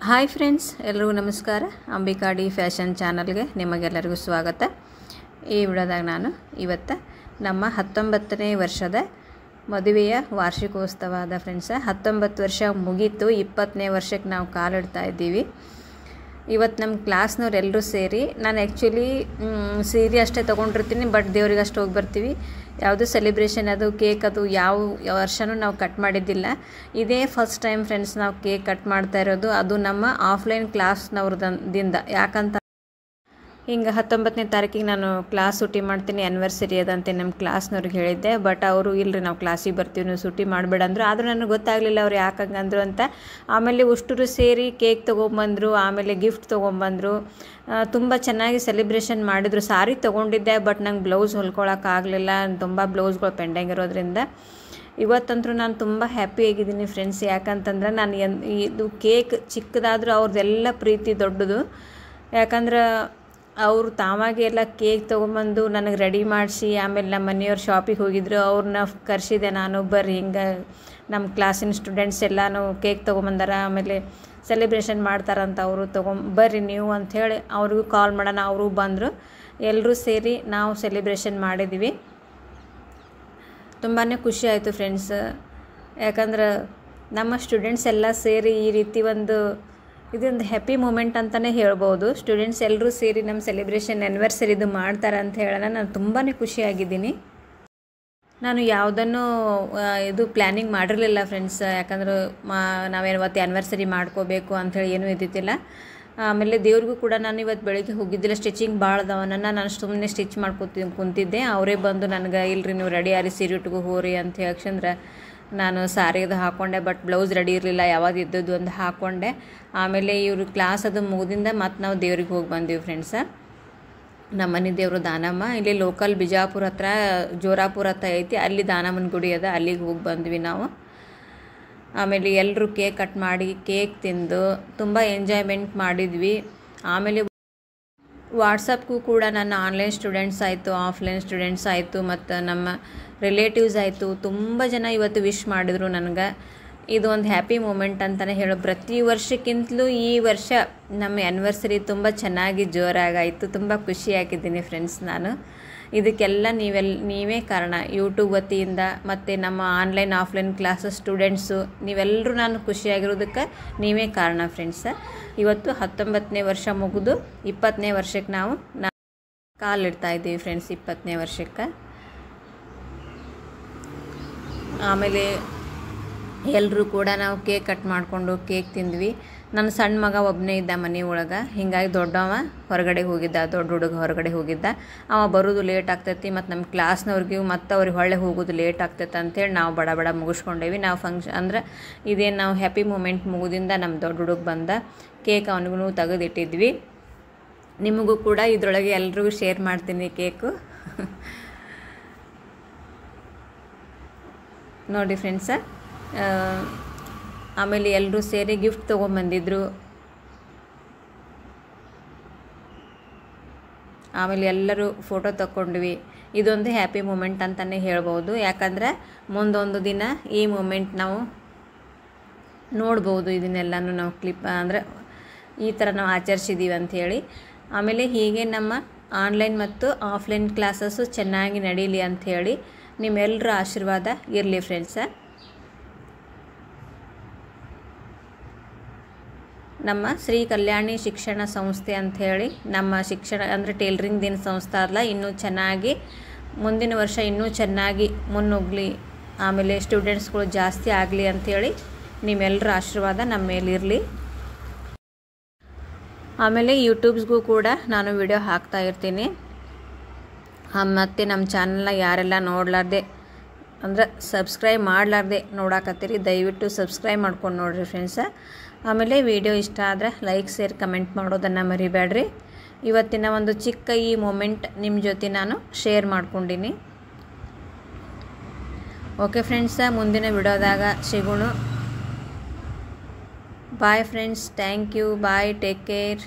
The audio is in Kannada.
ಹಾಯ್ ಫ್ರೆಂಡ್ಸ್, ಎಲ್ಲರಿಗೂ ನಮಸ್ಕಾರ. ಅಂಬಿಕಾ ಡಿ ಫ್ಯಾಷನ್ ಚಾನಲ್ಗೆ ನಿಮಗೆಲ್ಲರಿಗೂ ಸ್ವಾಗತ. ಈ ವಿಡಿಯೋದಾಗ ನಾನು ಇವತ್ತು ನಮ್ಮ 19ನೇ ವರ್ಷದ ಮದುವೆಯ ವಾರ್ಷಿಕೋತ್ಸವದ ಫ್ರೆಂಡ್ಸ. 19 ವರ್ಷ ಮುಗೀತು, 20ನೇ ವರ್ಷಕ್ಕೆ ನಾವು ಕಾಲಿಡ್ತಾ ಇದ್ದೀವಿ. ಇವತ್ತು ನಮ್ಮ ಕ್ಲಾಸ್ನವ್ರು ಎಲ್ಲರೂ ಸೇರಿ, ನಾನು ಆ್ಯಕ್ಚುಲಿ ಸೀರೆ ಅಷ್ಟೇ ತೊಗೊಂಡಿರ್ತೀನಿ, ಬಟ್ ದೇವ್ರಿಗೆ ಅಷ್ಟು ಹೋಗಿ ಬರ್ತೀವಿ. ಯಾವುದು ಸೆಲೆಬ್ರೇಷನ್ ಅದು ಕೇಕ್ ಅದು ಯಾವ ವರ್ಷವೂ ನಾವು ಕಟ್ ಮಾಡಿದ್ದಿಲ್ಲ. ಇದೇ ಫಸ್ಟ್ ಟೈಮ್ ಫ್ರೆಂಡ್ಸ್ ನಾವು ಕೇಕ್ ಕಟ್ ಮಾಡ್ತಾ ಇರೋದು, ಅದು ನಮ್ಮ ಆಫ್ಲೈನ್ ಕ್ಲಾಸ್ನವ್ರದಿಂದ. ಯಾಕಂತ ಹಿಂಗೆ 19ನೇ ತಾರೀಕಿಗೆ ನಾನು ಕ್ಲಾಸ್ ಸೂಟಿ ಮಾಡ್ತೀನಿ, ಆ್ಯನಿವರ್ಸರಿ ಅದಂತೆ ನಮ್ಮ ಕ್ಲಾಸ್ನವ್ರಿಗೆ ಹೇಳಿದ್ದೆ. ಬಟ್ ಅವರು ಇಲ್ಲರಿ, ನಾವು ಕ್ಲಾಸಿಗೆ ಬರ್ತೀವಿ, ನೀವು ಸೂಟಿ ಮಾಡಬೇಡ ಅಂದರು. ಆದರೂ ನನಗೆ ಗೊತ್ತಾಗಲಿಲ್ಲ ಅವ್ರು ಯಾಕೆ ಹಂಗಂದ್ರು ಅಂತ. ಆಮೇಲೆ ಅಷ್ಟರು ಸೇರಿ ಕೇಕ್ ತೊಗೊಂಬಂದರು, ಆಮೇಲೆ ಗಿಫ್ಟ್ ತೊಗೊಂಬಂದರು. ತುಂಬ ಚೆನ್ನಾಗಿ ಸೆಲೆಬ್ರೇಷನ್ ಮಾಡಿದರು. ಸಾರಿ ತೊಗೊಂಡಿದ್ದೆ, ಬಟ್ ನಂಗೆ ಬ್ಲೌಸ್ ಹೊಲ್ಕೊಳಕ್ಕಾಗಲಿಲ್ಲ, ತುಂಬ ಬ್ಲೌಸ್ಗಳು ಪೆಂಡಿಂಗ್ ಇರೋದ್ರಿಂದ. ಇವತ್ತಂತೂ ನಾನು ತುಂಬ ಹ್ಯಾಪಿಯಾಗಿದ್ದೀನಿ ಫ್ರೆಂಡ್ಸ್. ಯಾಕಂತಂದ್ರೆ ನಾನು ಇದು ಕೇಕ್ ಚಿಕ್ಕದಾದರೂ ಅವ್ರದ್ದೆಲ್ಲ ಪ್ರೀತಿ ದೊಡ್ಡದು. ಯಾಕಂದ್ರೆ ಅವರು ತಾವಾಗಿ ಎಲ್ಲ ಕೇಕ್ ತೊಗೊಂಬಂದು ನನಗೆ ರೆಡಿ ಮಾಡಿಸಿ, ಆಮೇಲೆ ನಮ್ಮ ಮನೆಯವ್ರು ಶಾಪಿಗೆ ಹೋಗಿದ್ರು, ಅವ್ರನ್ನ ಕರೆಸಿದೆ ನಾನು. ಬರ್ರಿ, ಹಿಂಗೆ ನಮ್ಮ ಕ್ಲಾಸಿನ ಸ್ಟೂಡೆಂಟ್ಸ್ ಎಲ್ಲನೂ ಕೇಕ್ ತೊಗೊಂಬಂದಾರ, ಆಮೇಲೆ ಸೆಲೆಬ್ರೇಷನ್ ಮಾಡ್ತಾರಂತ, ಅವರು ಬರ್ರಿ ನೀವು ಅಂಥೇಳಿ ಅವ್ರಿಗೂ ಕಾಲ್ ಮಾಡೋಣ. ಅವರು ಬಂದರು, ಎಲ್ಲರೂ ಸೇರಿ ನಾವು ಸೆಲೆಬ್ರೇಷನ್ ಮಾಡಿದ್ವಿ. ತುಂಬಾ ಖುಷಿ ಆಯಿತು ಫ್ರೆಂಡ್ಸ್. ಯಾಕಂದ್ರೆ ನಮ್ಮ ಸ್ಟೂಡೆಂಟ್ಸ್ ಎಲ್ಲ ಸೇರಿ ಈ ರೀತಿ ಇದೊಂದು ಹ್ಯಾಪಿ ಮೂಮೆಂಟ್ ಅಂತಲೇ ಹೇಳ್ಬೋದು. ಸ್ಟೂಡೆಂಟ್ಸ್ ಎಲ್ಲರೂ ಸೇರಿ ನಮ್ಮ ಸೆಲೆಬ್ರೇಷನ್ ಆ್ಯನಿವರ್ಸರಿದು ಮಾಡ್ತಾರೆ ಅಂತ ಹೇಳೋಣ, ನಾನು ತುಂಬಾ ಖುಷಿಯಾಗಿದ್ದೀನಿ. ನಾನು ಯಾವುದನ್ನು ಇದು ಪ್ಲ್ಯಾನಿಂಗ್ ಮಾಡಿರಲಿಲ್ಲ ಫ್ರೆಂಡ್ಸ್. ಯಾಕಂದ್ರೆ ನಾವೇನು ಇವತ್ತು ಆ್ಯನಿವರ್ಸರಿ ಮಾಡ್ಕೋಬೇಕು ಅಂಥೇಳಿ ಏನೂ ಇದ್ದಿದ್ದಿಲ್ಲ. ಆಮೇಲೆ ದೇವ್ರಿಗೂ ಕೂಡ ನಾನು ಇವತ್ತು ಬೆಳಗ್ಗೆ ಹೋಗಿದ್ದಿಲ್ಲ, ಸ್ಟಿಚಿಂಗ್ ಭಾಳ ಅದಾವನ್ನ, ನಾನು ಸುಮ್ಮನೆ ಸ್ಟಿಚ್ ಕುಂತಿದ್ದೆ. ಅವರೇ ಬಂದು ನನಗೆ ಇಲ್ಲರಿ ನೀವು ರೆಡಿ ಆರಿ ಸೀರೆ ಉಟ್ಕೋ ಹೋರಿ ಅಂತ ಹೇಳಕ್ಷಂದ್ರೆ ನಾನು ಸಾರಿದು ಹಾಕ್ಕೊಂಡೆ. ಬಟ್ ಬ್ಲೌಸ್ ರೆಡಿ ಇರಲಿಲ್ಲ, ಯಾವಾಗ ಇದ್ದದ್ದು ಒಂದು ಹಾಕ್ಕೊಂಡೆ. ಆಮೇಲೆ ಇವರು ಕ್ಲಾಸ್ ಅದು ಮುಗಿದಿಂದ ಮತ್ತು ನಾವು ದೇವ್ರಿಗೆ ಹೋಗಿ ಬಂದೀವಿ ಫ್ರೆಂಡ್ಸ. ನಮ್ಮ ಮನೆ ದೇವರು ದಾನಮ್ಮ, ಇಲ್ಲಿ ಲೋಕಲ್ ಬಿಜಾಪುರ ಹತ್ರ ಜೋರಾಪುರ ಹತ್ರ ಐತಿ, ಅಲ್ಲಿ ದಾನಮ್ಮನ ಗುಡಿ ಅದ, ಅಲ್ಲಿಗೆ ಹೋಗಿ ಬಂದ್ವಿ ನಾವು. ಆಮೇಲೆ ಎಲ್ಲರೂ ಕೇಕ್ ಕಟ್ ಮಾಡಿ ಕೇಕ್ ತಿಂದು ತುಂಬ ಎಂಜಾಯ್ಮೆಂಟ್ ಮಾಡಿದ್ವಿ. ಆಮೇಲೆ ವಾಟ್ಸಪ್ಗೂ ಕೂಡ ನನ್ನ ಆನ್ಲೈನ್ ಸ್ಟೂಡೆಂಟ್ಸ್ ಆಯಿತು, ಆಫ್ಲೈನ್ ಸ್ಟೂಡೆಂಟ್ಸ್ ಆಯಿತು, ಮತ್ತು ನಮ್ಮ ರಿಲೇಟಿವ್ಸ್ ಆಯಿತು, ತುಂಬ ಜನ ಇವತ್ತು ವಿಶ್ ಮಾಡಿದರು ನನಗೆ. ಇದು ಒಂದು ಹ್ಯಾಪಿ ಮೂಮೆಂಟ್ ಅಂತಲೇ ಹೇಳೋ. ಪ್ರತಿ ವರ್ಷಕ್ಕಿಂತಲೂ ಈ ವರ್ಷ ನಮ್ಮ ಆ್ಯನಿವರ್ಸರಿ ತುಂಬ ಚೆನ್ನಾಗಿ ಜೋರಾಗಾಯಿತು. ತುಂಬ ಖುಷಿಯಾಗಿದ್ದೀನಿ ಫ್ರೆಂಡ್ಸ್ ನಾನು. ಇದಕ್ಕೆಲ್ಲ ನೀವೇ ಕಾರಣ, ಯೂಟ್ಯೂಬ್ ವತಿಯಿಂದ ಮತ್ತು ನಮ್ಮ ಆನ್ಲೈನ್ ಆಫ್ಲೈನ್ ಕ್ಲಾಸಸ್ ಸ್ಟೂಡೆಂಟ್ಸು, ನೀವೆಲ್ಲರೂ ನಾನು ಖುಷಿಯಾಗಿರೋದಕ್ಕೆ ನೀವೇ ಕಾರಣ ಫ್ರೆಂಡ್ಸ. ಇವತ್ತು 19ನೇ ವರ್ಷ ಮುಗಿದು 20ನೇ ವರ್ಷಕ್ಕೆ ನಾವು ಕಾಲಿಡ್ತಾ ಇದ್ದೀವಿ ಫ್ರೆಂಡ್ಸ್, 20ನೇ ವರ್ಷಕ್ಕೆ. ಆಮೇಲೆ ಎಲ್ಲರೂ ಕೂಡ ನಾವು ಕೇಕ್ ಕಟ್ ಮಾಡಿಕೊಂಡು ಕೇಕ್ ತಿಂದ್ವಿ. ನನ್ನ ಸಣ್ಣ ಮಗ ಒಬ್ಬನೇ ಇದ್ದ ಮನೆ ಒಳಗೆ, ಹೀಗಾಗಿ ದೊಡ್ಡವ ಹೊರಗಡೆ ಹೋಗಿದ್ದ, ದೊಡ್ಡ ಹುಡುಗ ಹೊರಗಡೆ ಹೋಗಿದ್ದ. ಅವ ಬರೋದು ಲೇಟ್ ಆಗ್ತೈತಿ, ಮತ್ತು ನಮ್ಮ ಕ್ಲಾಸ್ನವ್ರಿಗೂ ಮತ್ತು ಅವ್ರಿಗೆ ಹೊಳ್ಳೆ ಹೋಗೋದು ಲೇಟ್ ಆಗ್ತೈತೆ ಅಂಥೇಳಿ ನಾವು ಬಡ ಬಡ ಮುಗಿಸ್ಕೊಂಡೇವಿ. ನಾವು ಫಂಕ್ಷನ್ ಅಂದ್ರೆ ಇದೇನು ನಾವು ಹ್ಯಾಪಿ ಮೂಮೆಂಟ್ ಮುಗಿದಿಂದ ನಮ್ಮ ದೊಡ್ಡ ಹುಡುಗ ಬಂದ, ಕೇಕ್ ಅವನಿಗೂ ತೆಗೆದಿಟ್ಟಿದ್ವಿ. ನಿಮಗೂ ಕೂಡ ಇದರೊಳಗೆ ಎಲ್ರಿಗೂ ಶೇರ್ ಮಾಡ್ತೀನಿ ಕೇಕು. ನೋಡಿ ಫ್ರೆಂಡ್ಸ, ಆಮೇಲೆ ಎಲ್ಲರೂ ಸೇರಿ ಗಿಫ್ಟ್ ತೊಗೊಂಬಂದಿದ್ರು. ಆಮೇಲೆ ಎಲ್ಲರೂ ಫೋಟೋ ತಗೊಂಡ್ವಿ. ಇದೊಂದು ಹ್ಯಾಪಿ ಮೂಮೆಂಟ್ ಅಂತಲೇ ಹೇಳ್ಬೋದು. ಯಾಕಂದರೆ ಮುಂದೊಂದು ದಿನ ಈ ಮೂಮೆಂಟ್ ನಾವು ನೋಡ್ಬೋದು. ಇದನ್ನೆಲ್ಲನೂ ನಾವು ಕ್ಲಿಪ್ ಅಂದರೆ ಈ ಥರ ನಾವು ಆಚರಿಸಿದ್ದೀವಿ ಅಂಥೇಳಿ. ಆಮೇಲೆ ಹೀಗೆ ನಮ್ಮ ಆನ್ಲೈನ್ ಮತ್ತು ಆಫ್ಲೈನ್ ಕ್ಲಾಸಸ್ಸು ಚೆನ್ನಾಗಿ ನಡೀಲಿ ಅಂಥೇಳಿ ನಿಮ್ಮೆಲ್ಲರ ಆಶೀರ್ವಾದ ಇರಲಿ ಫ್ರೆಂಡ್ಸ. ನಮ್ಮ ಶ್ರೀ ಕಲ್ಯಾಣಿ ಶಿಕ್ಷಣ ಸಂಸ್ಥೆ ಅಂಥೇಳಿ ನಮ್ಮ ಶಿಕ್ಷಣ ಅಂದರೆ ಟೇಲರಿಂಗ್ ದಿನ ಸಂಸ್ಥೆ ಅಲ್ಲ, ಇನ್ನೂ ಚೆನ್ನಾಗಿ ಮುಂದಿನ ವರ್ಷ ಇನ್ನೂ ಚೆನ್ನಾಗಿ ಮುನ್ನುಗ್ಗಲಿ, ಆಮೇಲೆ ಸ್ಟೂಡೆಂಟ್ಸ್ಗಳು ಜಾಸ್ತಿ ಆಗಲಿ ಅಂಥೇಳಿ ನಿಮ್ಮೆಲ್ಲರ ಆಶೀರ್ವಾದ ನಮ್ಮ ಮೇಲಿರಲಿ. ಆಮೇಲೆ ಯೂಟ್ಯೂಬ್ಸ್ಗೂ ಕೂಡ ನಾನು ವಿಡಿಯೋ ಹಾಕ್ತಾ ಇರ್ತೀನಿ. ಮತ್ತು ನಮ್ಮ ಚಾನಲ್ನ ಯಾರೆಲ್ಲ ನೋಡಲಾರ್ದೆ ಅಂದರೆ ಸಬ್ಸ್ಕ್ರೈಬ್ ಮಾಡಲಾರ್ದೆ ನೋಡಾಕತ್ತೀರಿ, ದಯವಿಟ್ಟು ಸಬ್ಸ್ಕ್ರೈಬ್ ಮಾಡ್ಕೊಂಡು ನೋಡಿರಿ ಫ್ರೆಂಡ್ಸ. ಆಮೇಲೆ ವಿಡಿಯೋ ಇಷ್ಟ ಆದರೆ ಲೈಕ್ ಶೇರ್ ಕಮೆಂಟ್ ಮಾಡೋದನ್ನು ಮರಿಬೇಡ್ರಿ. ಇವತ್ತಿನ ಒಂದು ಚಿಕ್ಕ ಈ ಮೂಮೆಂಟ್ ನಿಮ್ಮ ಜೊತೆ ನಾನು ಶೇರ್ ಮಾಡ್ಕೊಂಡಿನಿ. ಓಕೆ ಫ್ರೆಂಡ್ಸ, ಮುಂದಿನ ವಿಡಿಯೋದಾಗ ಸಿಗೋಣ. Bye friends, thank you, bye, take care.